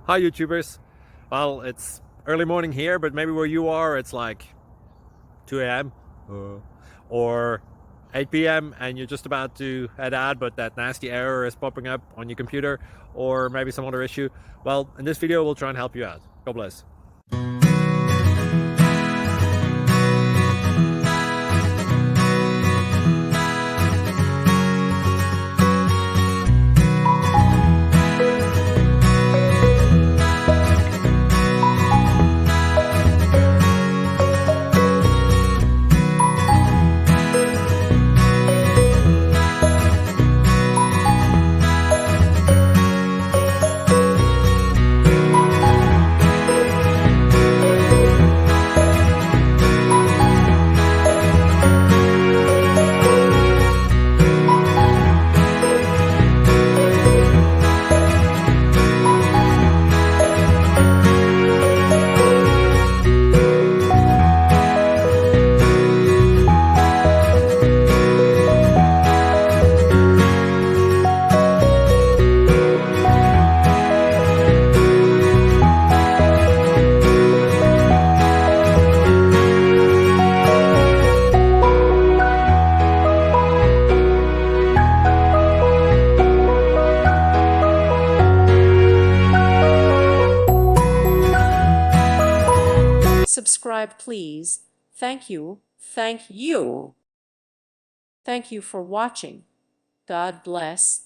Hi YouTubers. Well, it's early morning here, but maybe where you are it's like 2 a.m. or 8 p.m. and you're just about to head out, but that nasty error is popping up on your computer, or maybe some other issue. Well, in this video we'll try and help you out. God bless. Subscribe, please. Thank you. Thank you. Thank you for watching. God bless.